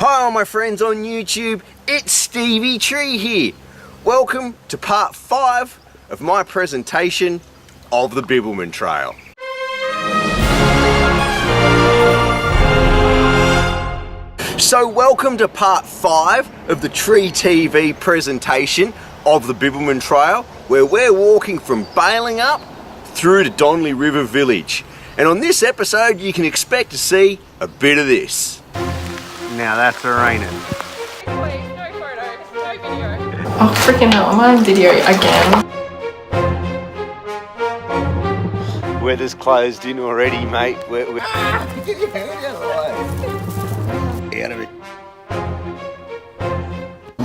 Hi all my friends on YouTube, it's Stevie Tree here. Welcome to part 5 of my presentation of the Bibbulmun Trail. So welcome to part 5 of the Tree TV presentation of the Bibbulmun Trail, where we're walking from Balingup through to Donnelly River Village. And on this episode you can expect to see a bit of this. Now that's raining. Wait, no photo, no video. Oh freaking hell, am I on video again? Weather's closed in already, mate. Get your hand out of the way. Out of it.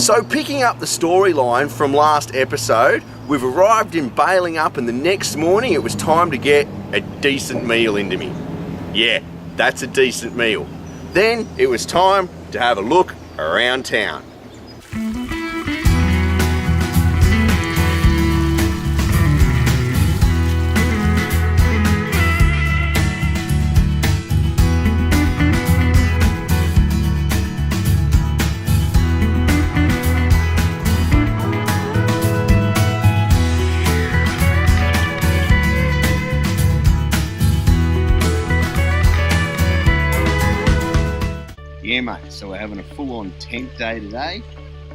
So picking up the storyline from last episode, we've arrived in Balingup and the next morning it was time to get a decent meal into me. Yeah, that's a decent meal. Then it was time to have a look around town. Yeah mate, so we're having a full-on tent day today.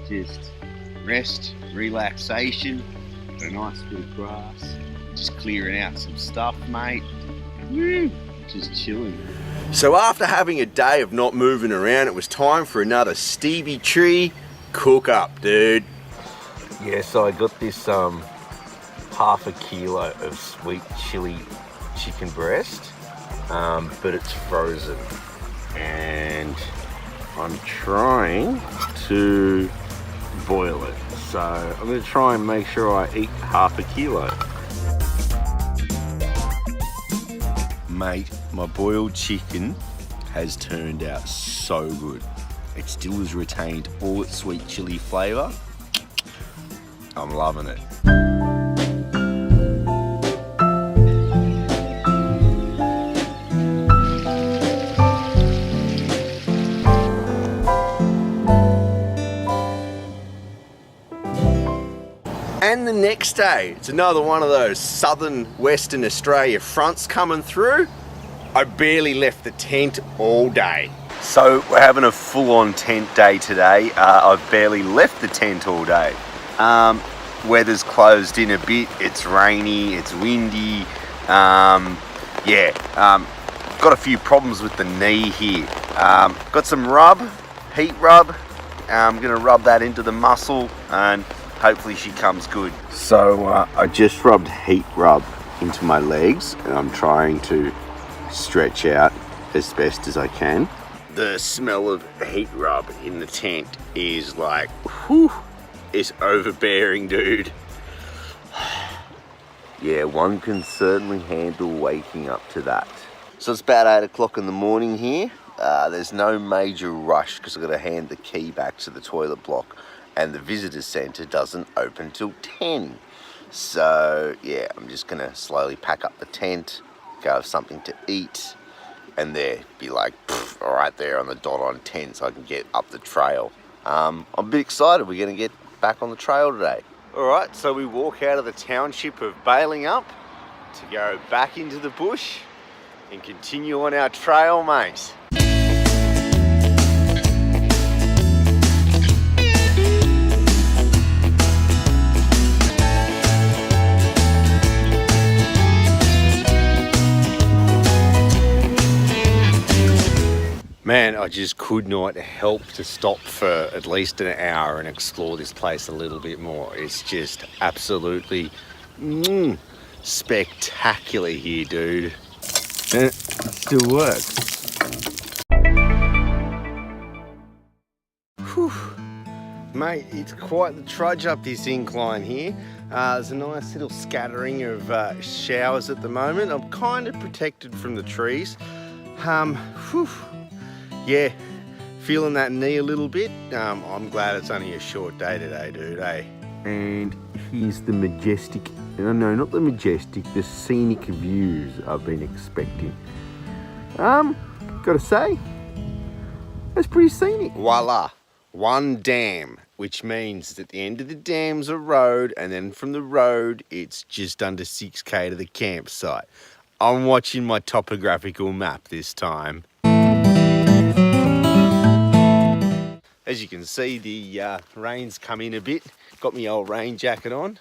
Just rest, relaxation, got a nice bit of grass, just clearing out some stuff mate. Woo, just chilling. So after having a day of not moving around, it was time for another Stevie Tree cook up, dude. Yeah, so I got this half a kilo of sweet chili chicken breast, but it's frozen. And I'm trying to boil it. So I'm going to try and make sure I eat half a kilo. Mate, my boiled chicken has turned out so good. It still has retained all its sweet chili flavour. I'm loving it. And the next day, it's another one of those southern Western Australia fronts coming through. I barely left the tent all day. So we're having a full-on tent day today. I've barely left the tent all day. Weather's closed in a bit. It's rainy, it's windy. Got a few problems with the knee here. Got some heat rub. I'm gonna rub that into the muscle and hopefully she comes good. So I just rubbed heat rub into my legs and I'm trying to stretch out as best as I can. The smell of heat rub in the tent is like, whew, it's overbearing, dude. Yeah, one can certainly handle waking up to that. So it's about 8 o'clock in the morning here. There's no major rush because I've got to hand the key back to the toilet block. And the visitor centre doesn't open till 10. So yeah, I'm just gonna slowly pack up the tent, go have something to eat, and there be like right there on the dot on 10 so I can get up the trail. I'm a bit excited, we're gonna get back on the trail today. Alright, so we walk out of the township of Balingup to go back into the bush and continue on our trail, mate. Man, I just could not help to stop for at least an hour and explore this place a little bit more. It's just absolutely spectacular here, dude. And it still works. Whew. Mate, it's quite the trudge up this incline here. There's a nice little scattering of showers at the moment. I'm kind of protected from the trees. Yeah, feeling that knee a little bit. I'm glad it's only a short day today, dude, eh? And here's the majestic, no, not the majestic, the scenic views I've been expecting. Gotta say, That's pretty scenic. Voila, one dam, which means that at the end of the dam's a road, and then from the road, it's just under 6K to the campsite. I'm watching my topographical map this time. As you can see, the rain's come in a bit. Got my old rain jacket on,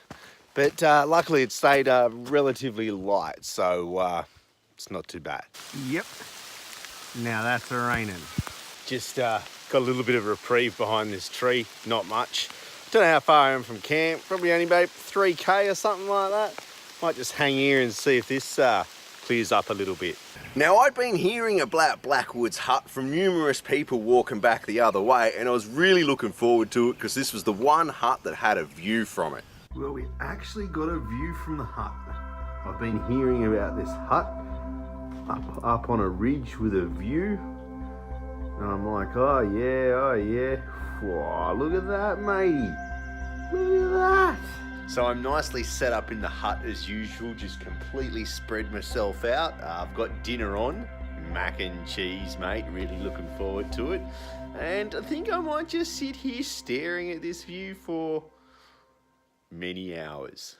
but luckily it stayed relatively light, so it's not too bad. Yep, now that's raining. Just got a little bit of a reprieve behind this tree, not much. Don't know how far I am from camp, probably only about 3K or something like that. Might just hang here and see if this clears up a little bit. Now, I'd been hearing about Blackwood's hut from numerous people walking back the other way, and I was really looking forward to it because this was the one hut that had a view from it. Well, we actually got a view from the hut. I've been hearing about this hut up on a ridge with a view. And I'm like, oh yeah. Whoa, look at that, matey. Look at that. So I'm nicely set up in the hut as usual, just completely spread myself out. I've got dinner on, mac and cheese, mate, really looking forward to it. And I think I might just sit here staring at this view for many hours.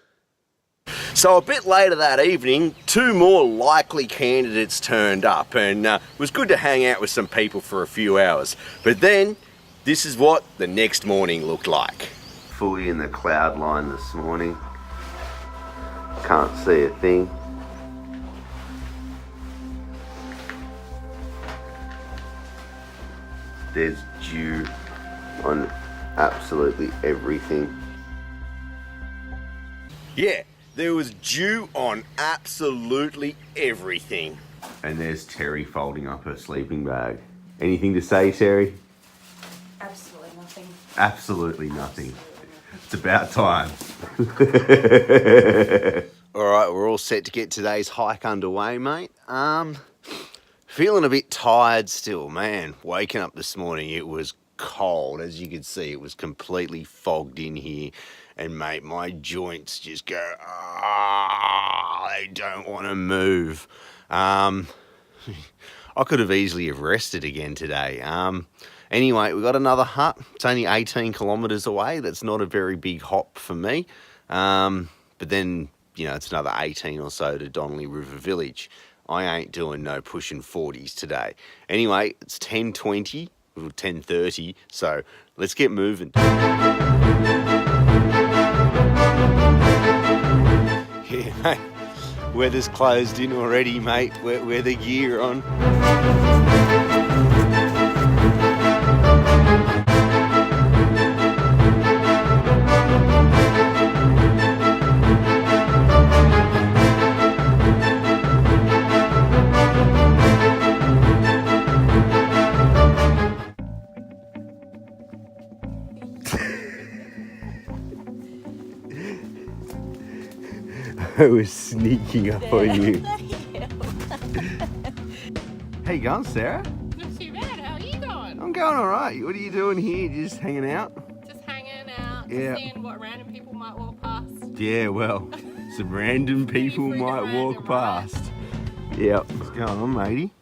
So a bit later that evening, two more likely candidates turned up, and it was good to hang out with some people for a few hours. But then, this is what the next morning looked like. Fully in the cloud line this morning. Can't see a thing. There's dew on absolutely everything. Yeah, there was dew on absolutely everything. And there's Terry folding up her sleeping bag. Anything to say, Terry? Absolutely nothing. Absolutely nothing. It's about time. All right, we're all set to get today's hike underway, mate. Feeling a bit tired still, man. Waking up this morning, it was cold. As you can see, it was completely fogged in here. And mate, my joints just go, they don't want to move. I could have easily have rested again today. Anyway, we got another hut. It's only 18 kilometres away. That's not a very big hop for me. But then, you know, it's another 18 or so to Donnelly River Village. I ain't doing no pushing 40s today. Anyway, it's 10:20 or 10:30, so let's get moving. Yeah, mate. Weather's closed in already, mate. Wear the gear on. I was sneaking up on you. How you going, Sarah? Not too bad. How are you going? I'm going all right. What are you doing here? Just hanging out? Just hanging out, Yeah. seeing what random people might walk past. Yeah, well, some random people Pretty might walk random, right? past. Yep. What's going on, matey?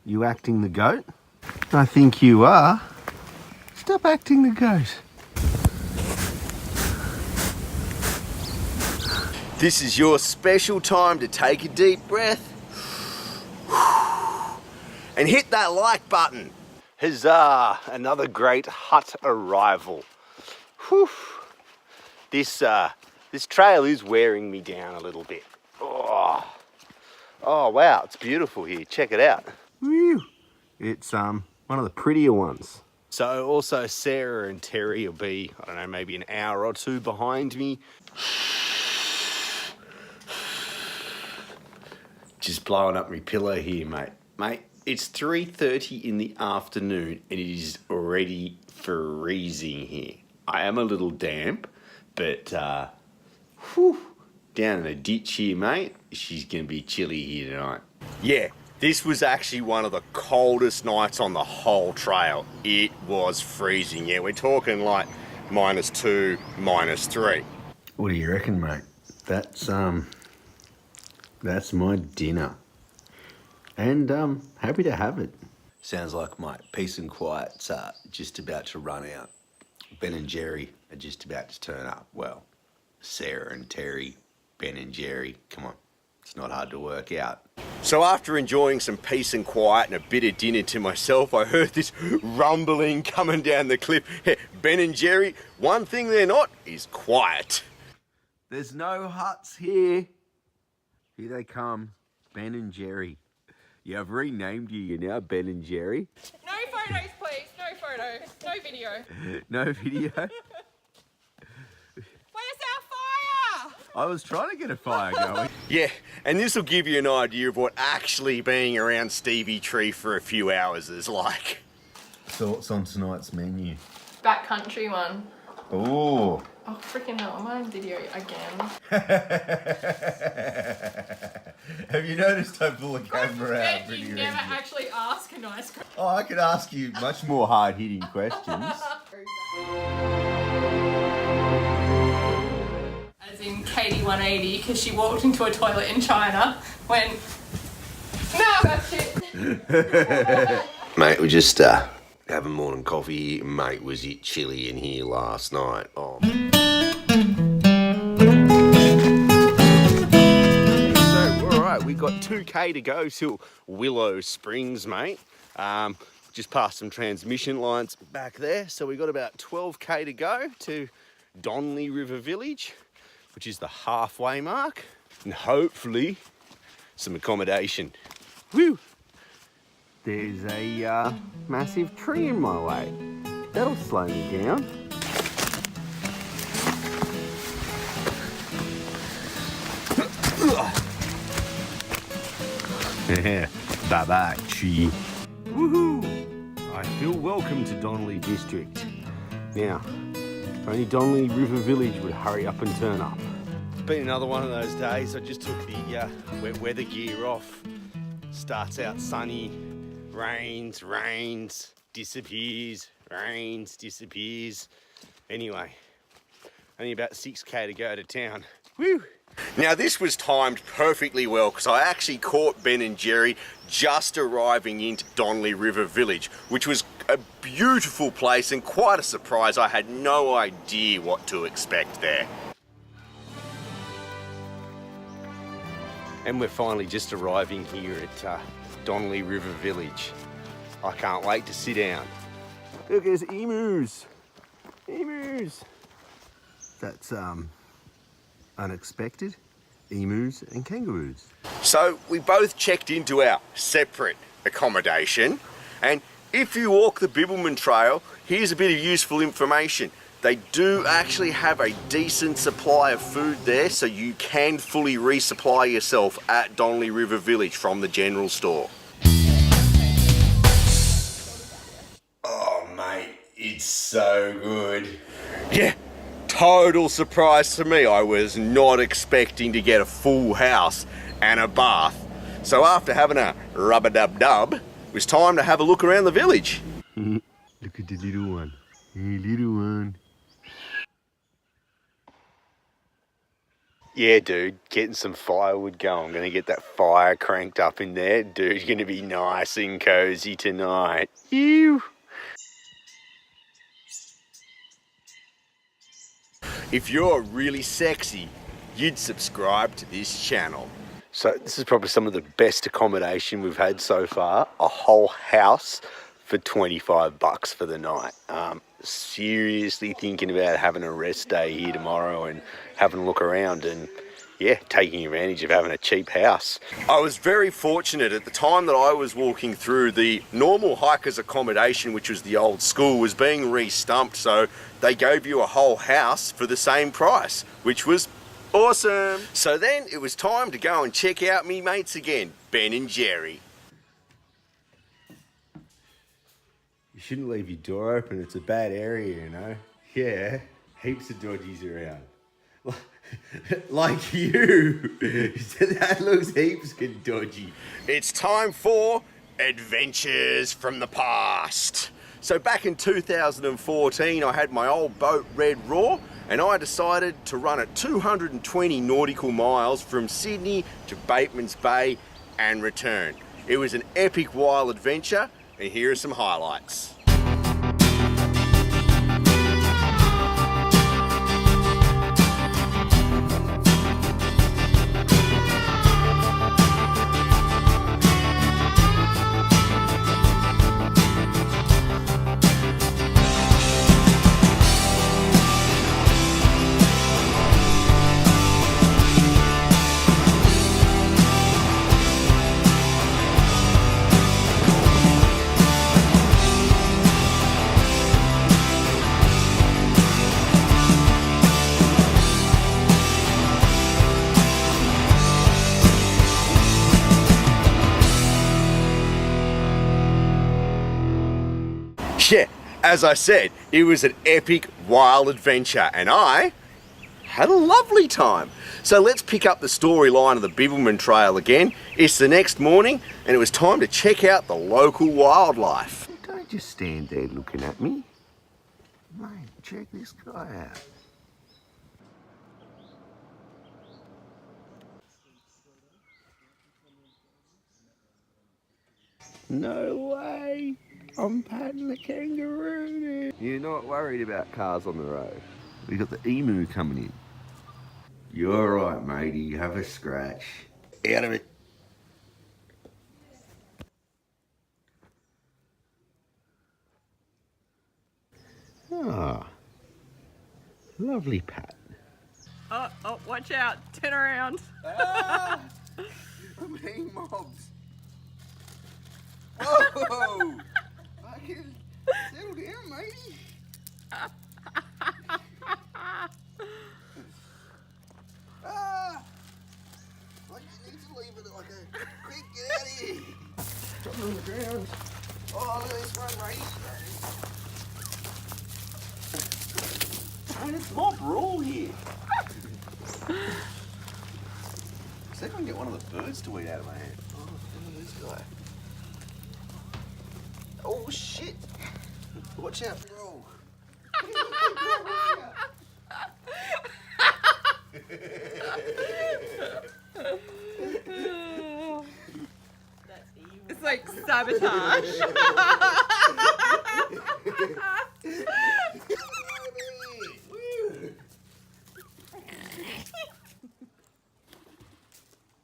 You acting the goat? I think you are. Stop acting the goat. This is your special time to take a deep breath and hit that like button. Huzzah! Another great hut arrival. Whew. This trail is wearing me down a little bit. Oh wow, it's beautiful here. Check it out. Whew. It's one of the prettier ones. So also Sarah and Terry will be, I don't know, maybe an hour or two behind me. Just blowing up my pillow here, mate. Mate, it's 3:30 in the afternoon and it is already freezing here. I am a little damp, but down in the ditch here, mate, she's gonna be chilly here tonight. Yeah, this was actually one of the coldest nights on the whole trail. It was freezing. Yeah, we're talking like -2, -3. What do you reckon, mate? That's my dinner. And happy to have it. Sounds like my peace and quiet's just about to run out. Ben and Jerry are just about to turn up. Well, Sarah and Terry, Ben and Jerry, come on, it's not hard to work out. So after enjoying some peace and quiet and a bit of dinner to myself, I heard this rumbling coming down the cliff. Ben and Jerry, one thing they're not is quiet. There's no huts here. Here they come, Ben and Jerry. Yeah, I've renamed you. You're now Ben and Jerry. No photos, please. No photos. No video. No video? Where's our fire? I was trying to get a fire going. Yeah, and this will give you an idea of what actually being around Stevie Tree for a few hours is like. Thoughts on tonight's menu? Backcountry one. Oh. Oh, freaking hell. Am I on video again? Have you noticed I pull the camera out Bet pretty you never regularly? actually ask a nice question. Oh, I could ask you much more hard-hitting questions. As in Katie 180, because she walked into a toilet in China when... No, that's it. Mate, we just having morning coffee. Mate, was it chilly in here last night? Oh. So, alright, we got 2k to go till Willow Springs, mate. Just past some transmission lines back there. So we got about 12k to go to Donnelly River Village, which is the halfway mark. And hopefully some accommodation. Woo! There's a massive tree in my way. That'll slow me down. Bye-bye, tree. Woohoo! I feel welcome to Donnelly District. Now, if only Donnelly River Village would hurry up and turn up. It's been another one of those days. I just took the wet weather gear off. Starts out sunny. Rains, disappears, rains, disappears. Anyway, only about 6k to go to town. Woo! Now this was timed perfectly well because I actually caught Ben and Jerry just arriving into Donnelly River Village, which was a beautiful place and quite a surprise. I had no idea what to expect there. And we're finally just arriving here at Donnelly River Village. I can't wait to sit down. Look, there's emus. Emus. That's unexpected. Emus and kangaroos. So we both checked into our separate accommodation, and if you walk the Bibbulmun Trail, here's a bit of useful information. They do actually have a decent supply of food there, so you can fully resupply yourself at Donnelly River Village from the general store. Oh mate, it's so good. Yeah, total surprise to me. I was not expecting to get a full house and a bath. So after having a rub-a-dub-dub, it was time to have a look around the village. Look at the little one. Hey, little one. Yeah, dude, getting some firewood going. I'm going to get that fire cranked up in there. Dude, going to be nice and cozy tonight. Ew. If you're really sexy, you'd subscribe to this channel. So this is probably some of the best accommodation we've had so far. A whole house for $25 for the night. Seriously thinking about having a rest day here tomorrow and having a look around and yeah, taking advantage of having a cheap house. I was very fortunate at the time that I was walking through. The normal hiker's accommodation, which was the old school, was being re-stumped, so they gave you a whole house for the same price, which was awesome. So then it was time to go and check out me mates again, Ben and Jerry. You shouldn't leave your door open, it's a bad area, you know. Yeah, heaps of dodgies around. Like you. That looks heaps good dodgy. It's time for Adventures from the Past. So back in 2014, I had my old boat Red Raw, and I decided to run it 220 nautical miles from Sydney to Bateman's Bay and return. It was an epic wild adventure, and here are some highlights. Yeah, as I said, it was an epic wild adventure and I had a lovely time. So let's pick up the storyline of the Bibbulmun Trail again. It's the next morning and it was time to check out the local wildlife. Don't just stand there looking at me. Mate, check this guy out. No way! I'm patting the kangaroo. You're not worried about cars on the road. We got the emu coming in. You're alright, matey. Have a scratch. Out of it. Ah, lovely pat. Oh, watch out. Turn around. I'm hitting mobs. Whoa! Fucking settle down, matey. I just need to leave it like a quick get out of here. Drop it on the ground. Oh, look at this one, matey. Man, it's mob rule here. See if I can get one of the birds to eat out of my hand. Oh, look at this guy. Oh shit! Watch out, bro. It's like sabotage.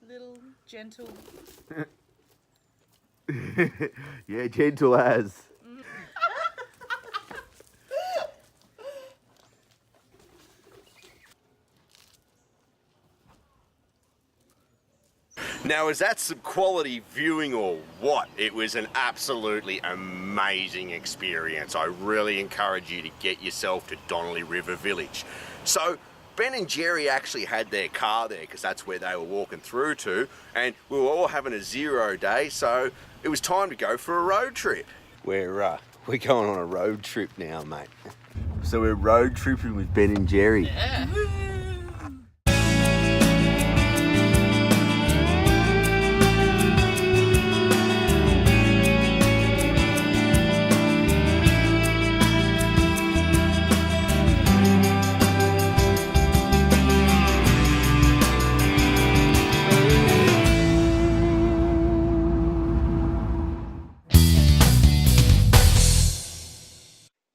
Little gentle. Yeah, gentle as. Now, is that some quality viewing or what? It was an absolutely amazing experience. I really encourage you to get yourself to Donnelly River Village. So, Ben and Jerry actually had their car there because that's where they were walking through to, and we were all having a 0 day, so it was time to go for a road trip. We're going on a road trip now, mate. So we're road tripping with Ben and Jerry. Yeah.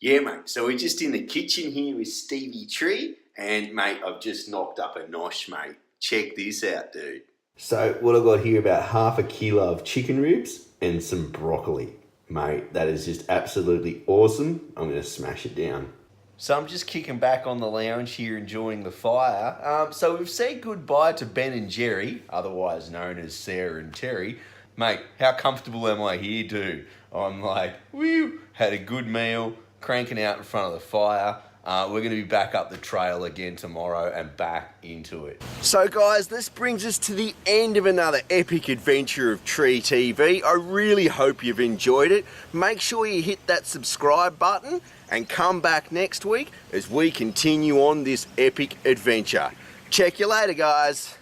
Yeah, mate. So we're just in the kitchen here with Stevie Tree. And, mate, I've just knocked up a nosh, mate. Check this out, dude. So what I've got here, about half a kilo of chicken ribs and some broccoli. Mate, that is just absolutely awesome. I'm going to smash it down. So I'm just kicking back on the lounge here, enjoying the fire. So we've said goodbye to Ben and Jerry, otherwise known as Sarah and Terry. Mate, how comfortable am I here, dude? I'm like, woo, had a good meal, cranking out in front of the fire. We're going to be back up the trail again tomorrow and back into it. So guys, this brings us to the end of another epic adventure of Tree TV. I really hope you've enjoyed it. Make sure you hit that subscribe button and come back next week as we continue on this epic adventure. Check you later, guys.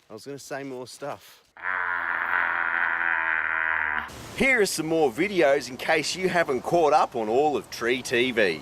I was going to say more stuff. Here are some more videos in case you haven't caught up on all of Tree TV.